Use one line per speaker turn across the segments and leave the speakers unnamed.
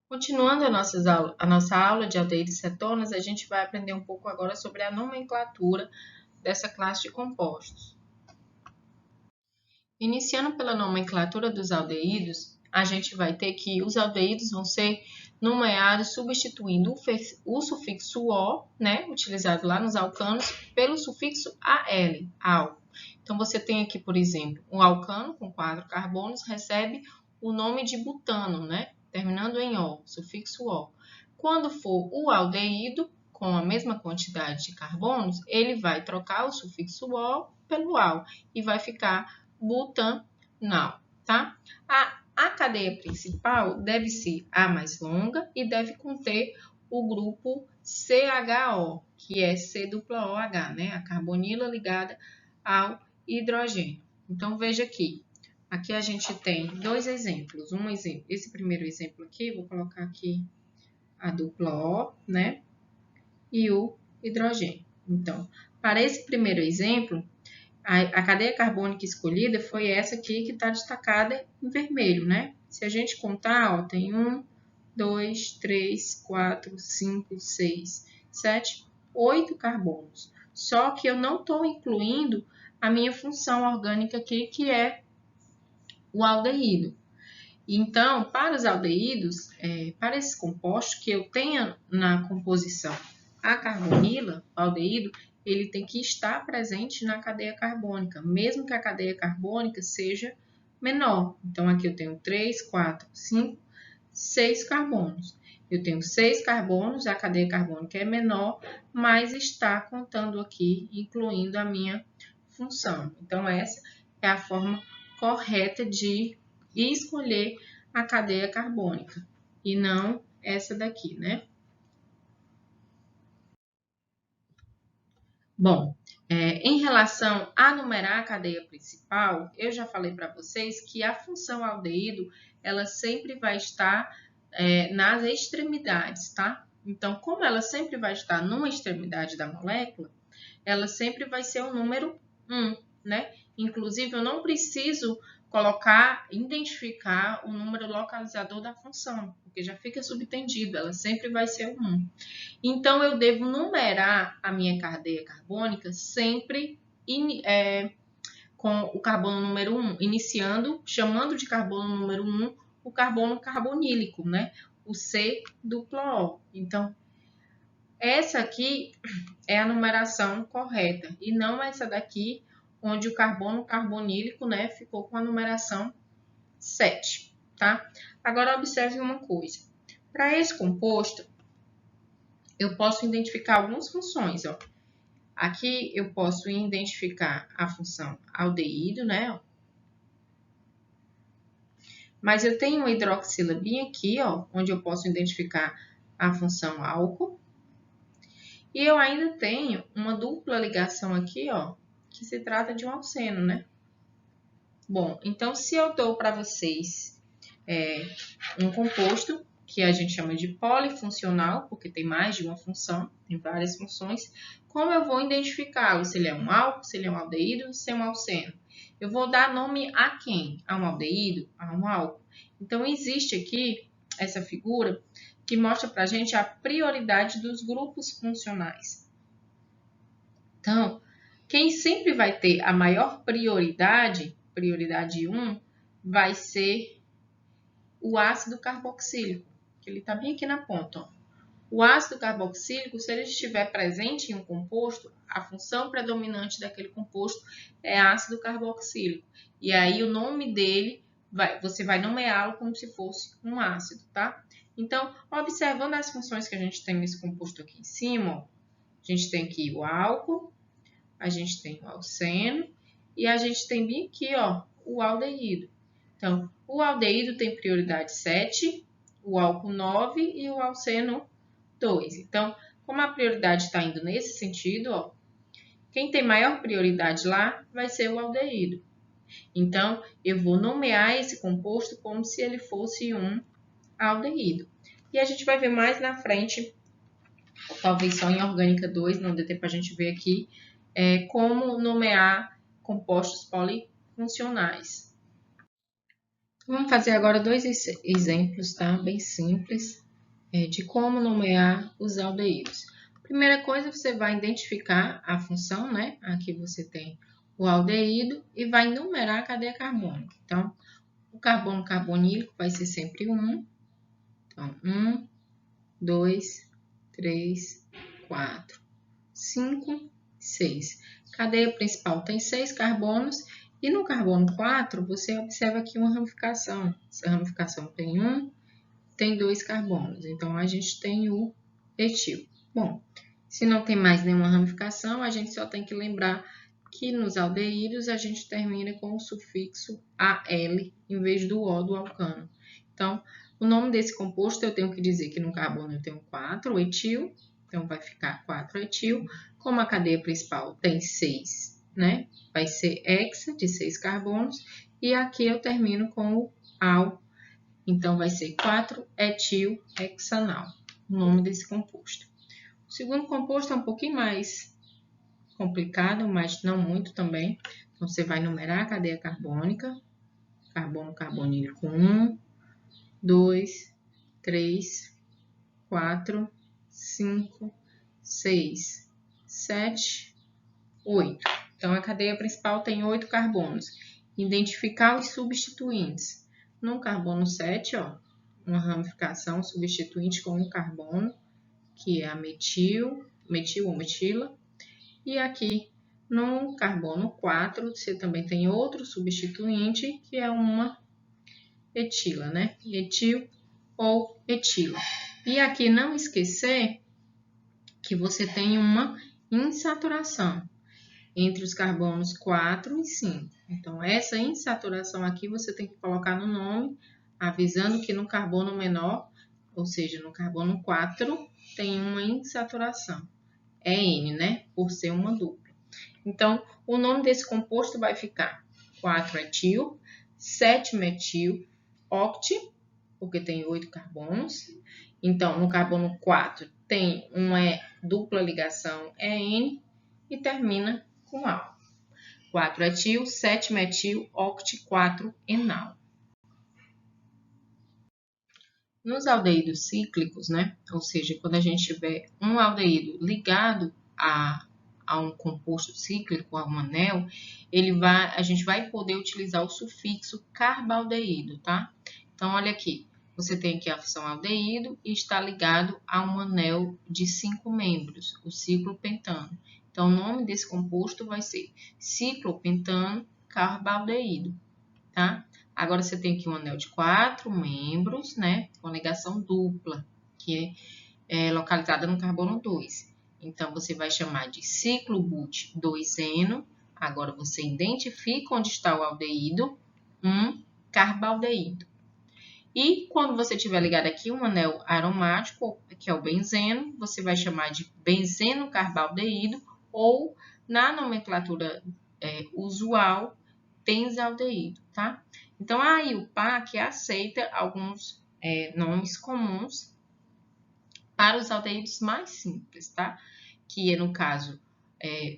Continuando a nossa aula de aldeídos e cetonas, a gente vai aprender um pouco agora sobre a nomenclatura dessa classe de compostos. Iniciando pela nomenclatura dos aldeídos, a gente vai ter que os aldeídos vão ser nomeados substituindo o sufixo "o", né, utilizado lá nos alcanos, pelo sufixo "al", al. Então, você tem aqui, por exemplo, o alcano com 4 carbonos recebe o nome de butano, né, terminando em "o", sufixo "o". Quando for o aldeído, com a mesma quantidade de carbonos, ele vai trocar o sufixo "o" pelo "al" e vai ficar butanal, tá? A cadeia principal deve ser a mais longa e deve conter o grupo CHO, que é C-OH, né? A carbonila ligada ao hidrogênio. Então, veja aqui. Aqui a gente tem dois exemplos. Esse primeiro exemplo aqui, vou colocar aqui a dupla O, né? E o hidrogênio. Então, para esse primeiro exemplo, a cadeia carbônica escolhida foi essa aqui que está destacada em vermelho, né? Se a gente contar, ó, tem 1, 2, 3, 4, 5, 6, 7, 8 carbonos. Só que eu não estou incluindo a minha função orgânica aqui, que é o aldeído. Então, para os aldeídos, para esses compostos que eu tenha na composição a carbonila, o aldeído, ele tem que estar presente na cadeia carbônica, mesmo que a cadeia carbônica seja menor. Então, aqui eu tenho 3, 4, 5, 6 carbonos. Eu tenho 6 carbonos, a cadeia carbônica é menor, mas está contando aqui, incluindo a minha função. Então, essa é a forma correta de escolher a cadeia carbônica e não essa daqui, né? Bom, em relação a numerar a cadeia principal, eu já falei para vocês que a função aldeído, ela sempre vai estar nas extremidades, tá? Então, como ela sempre vai estar numa extremidade da molécula, ela sempre vai ser o número 1, né? Inclusive, eu não preciso identificar o número localizador da função, porque já fica subtendido, ela sempre vai ser o 1. Então, eu devo numerar a minha cadeia carbônica sempre com o carbono número 1, chamando de carbono número 1 o carbono carbonílico, né? O C-O. Então, essa aqui é a numeração correta e não essa daqui, onde o carbono carbonílico, né, ficou com a numeração 7, tá? Agora, observe uma coisa. Para esse composto, eu posso identificar algumas funções, ó. Aqui eu posso identificar a função aldeído, né? Mas eu tenho uma hidroxila bem aqui, ó, onde eu posso identificar a função álcool. E eu ainda tenho uma dupla ligação aqui, ó, que se trata de um alceno, né? Bom, então se eu dou para vocês um composto que a gente chama de polifuncional, porque tem mais de uma função, tem várias funções, como eu vou identificá-lo? Se ele é um álcool, se ele é um aldeído, se é um alceno? Eu vou dar nome a quem? A um aldeído? A um álcool? Então, existe aqui essa figura que mostra para a gente a prioridade dos grupos funcionais. Então, quem sempre vai ter a maior prioridade 1, vai ser o ácido carboxílico, que ele está bem aqui na ponta. Ó. O ácido carboxílico, se ele estiver presente em um composto, a função predominante daquele composto é ácido carboxílico. E aí o nome dele, você vai nomeá-lo como se fosse um ácido, tá? Então, observando as funções que a gente tem nesse composto aqui em cima, ó, a gente tem aqui o álcool, a gente tem o alceno e a gente tem bem aqui, ó, o aldeído. Então, o aldeído tem prioridade 7, o álcool 9 e o alceno 2. Então, como a prioridade está indo nesse sentido, ó, quem tem maior prioridade lá vai ser o aldeído. Então, eu vou nomear esse composto como se ele fosse um aldeído. E a gente vai ver mais na frente, talvez só em orgânica 2, não dê tempo para a gente ver aqui, como nomear compostos polifuncionais. Vamos fazer agora dois exemplos, tá? Bem simples, de como nomear os aldeídos. Primeira coisa, você vai identificar a função, né? Aqui você tem o aldeído e vai numerar a cadeia carbônica. Então, o carbono carbonílico vai ser sempre 1. Então, 1, 2, 3, 4, 5, 6. Cadeia principal tem 6 carbonos e no carbono 4 você observa aqui uma ramificação. Essa ramificação tem 1, tem 2 carbonos. Então, a gente tem o etil. Bom, se não tem mais nenhuma ramificação, a gente só tem que lembrar que nos aldeídos a gente termina com o sufixo AL em vez do O do alcano. Então, o nome desse composto eu tenho que dizer que no carbono eu tenho 4 etil, então vai ficar 4 etil. Como a cadeia principal tem 6, né? Vai ser hexa de 6 carbonos e aqui eu termino com o al, então vai ser 4 etil hexanal, o nome desse composto. O segundo composto é um pouquinho mais complicado, mas não muito também. Então, você vai numerar a cadeia carbônica, carbono carbonílico 1, 2, 3, 4, 5, 6, 7, 8. Então, a cadeia principal tem 8 carbonos. Identificar os substituintes. No carbono 7, ó, uma ramificação substituinte com um carbono, que é a metil ou metila. E aqui no carbono 4, você também tem outro substituinte, que é uma etila, né? Etil ou etila. E aqui não esquecer que você tem uma insaturação entre os carbonos 4 e 5. Então, essa insaturação aqui você tem que colocar no nome, avisando que no carbono menor, ou seja, no carbono 4, tem uma insaturação. É N, né? Por ser uma dupla. Então, o nome desse composto vai ficar 4-etil, 7-metil, oct, porque tem 8 carbonos. Então, no carbono 4 tem uma dupla ligação EN e termina com al. 4-etil, 7-metil, oct, 4-enal. Nos aldeídos cíclicos, né? Ou seja, quando a gente tiver um aldeído ligado a um composto cíclico, a um anel, a gente vai poder utilizar o sufixo carbaldeído, tá? Então, olha aqui, você tem aqui a função aldeído e está ligado a um anel de 5 membros, o ciclopentano. Então, o nome desse composto vai ser ciclopentano carbaldeído, tá? Agora, você tem aqui um anel de 4 membros, né? Com ligação dupla, que é localizada no carbono 2. Então, você vai chamar de ciclo-but 2-eno. Agora, você identifica onde está o aldeído, um carbaldeído. E quando você tiver ligado aqui um anel aromático, que é o benzeno, você vai chamar de benzeno carbaldeído ou, na nomenclatura usual, benzaldeído, tá? Então, a IUPAC aceita alguns nomes comuns para os aldeídos mais simples, tá? Que é, no caso,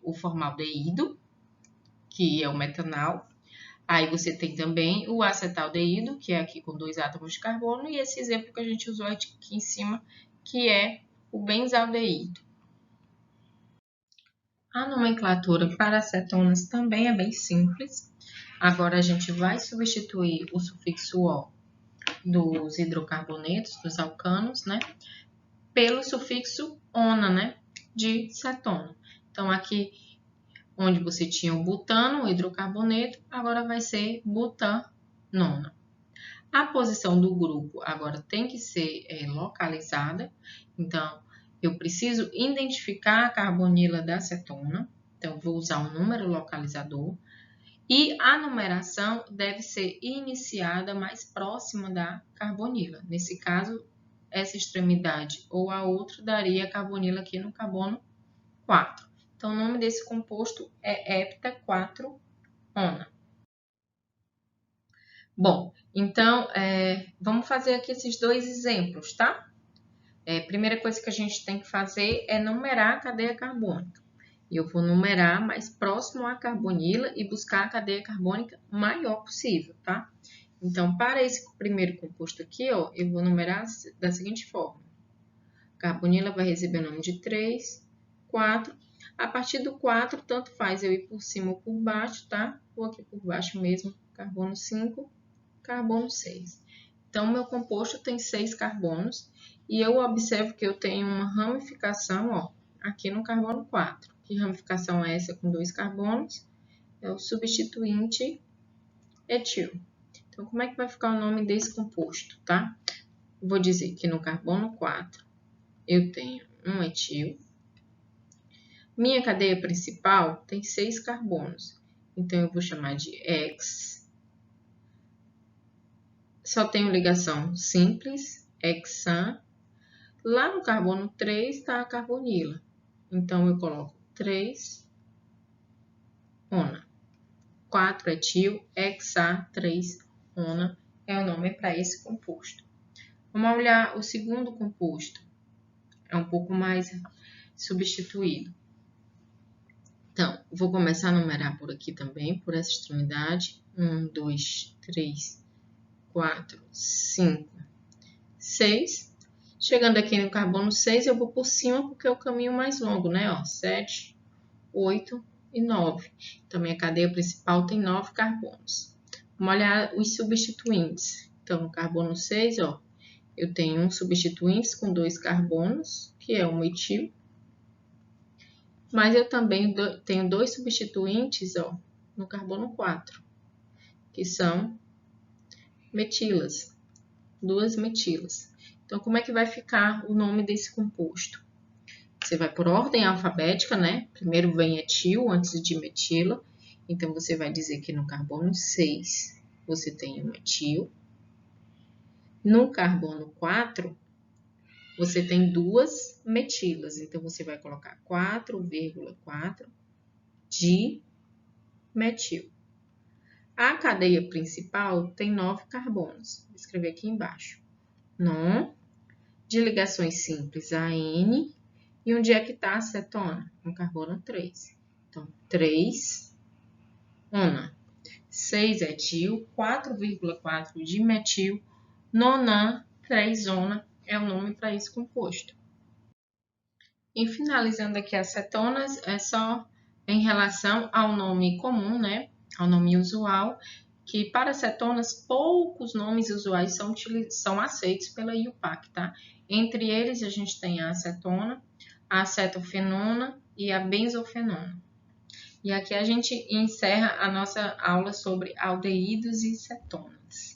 o formaldeído, que é o metanal. Aí você tem também o acetaldeído, que é aqui com 2 átomos de carbono, e esse exemplo que a gente usou aqui em cima, que é o benzaldeído. A nomenclatura para acetonas também é bem simples. Agora, a gente vai substituir o sufixo O dos hidrocarbonetos, dos alcanos, né? Pelo sufixo ona, né? De cetona. Então, aqui onde você tinha o butano, o hidrocarboneto, agora vai ser butanona. A posição do grupo agora tem que ser localizada. Então, eu preciso identificar a carbonila da cetona. Então, vou usar um número localizador. E a numeração deve ser iniciada mais próxima da carbonila. Nesse caso, essa extremidade ou a outra daria a carbonila aqui no carbono 4. Então, o nome desse composto é hepta-4-ona. Bom, então, vamos fazer aqui esses dois exemplos, tá? Primeira coisa que a gente tem que fazer é numerar a cadeia carbônica. Eu vou numerar mais próximo à carbonila e buscar a cadeia carbônica maior possível, tá? Então, para esse primeiro composto aqui, ó, eu vou numerar da seguinte forma. Carbonila vai receber o nome de 3, 4. A partir do 4, tanto faz eu ir por cima ou por baixo, tá? Vou aqui por baixo mesmo, carbono 5, carbono 6. Então, meu composto tem 6 carbonos e eu observo que eu tenho uma ramificação, ó, aqui no carbono 4. Que ramificação é essa com 2 carbonos? É o substituinte etil. Então, como é que vai ficar o nome desse composto, tá? Vou dizer que no carbono 4 eu tenho um etil. Minha cadeia principal tem 6 carbonos. Então, eu vou chamar de X. Só tenho ligação simples, hexan. Lá no carbono 3 está a carbonila. Então, eu coloco 3 ona. 4 etil, hexa, 3 ona é o nome para esse composto. Vamos olhar o segundo composto. É um pouco mais substituído. Então, vou começar a numerar por aqui também, por essa extremidade. 1, 2, 3, 4, 5, 6. Chegando aqui no carbono 6, eu vou por cima porque é o caminho mais longo, né? Ó, 7, 8 e 9. Então, minha cadeia principal tem 9 carbonos. Vamos olhar os substituintes. Então, no carbono 6, ó, eu tenho um substituinte com 2 carbonos, que é o metil. Mas eu também tenho 2 substituintes, ó, no carbono 4, que são metilas, 2 metilas. Então, como é que vai ficar o nome desse composto? Você vai por ordem alfabética, né? Primeiro vem etil antes de metila. Então, você vai dizer que no carbono 6 você tem um etil. No carbono 4, você tem 2 metilas. Então, você vai colocar 4,4 de metil. A cadeia principal tem 9 carbonos. Vou escrever aqui embaixo. Non, de ligações simples, AN. E onde é que está a acetona? No carbono 3. Então, 3 ona. 6 etil, 4,4 de metil, nonan, 3 ona é o nome para esse composto. E finalizando aqui as cetonas, é só em relação ao nome comum, né? Ao nome usual, que para cetonas poucos nomes usuais são aceitos pela IUPAC, tá? Entre eles a gente tem a acetona, a acetofenona e a benzofenona. E aqui a gente encerra a nossa aula sobre aldeídos e cetonas.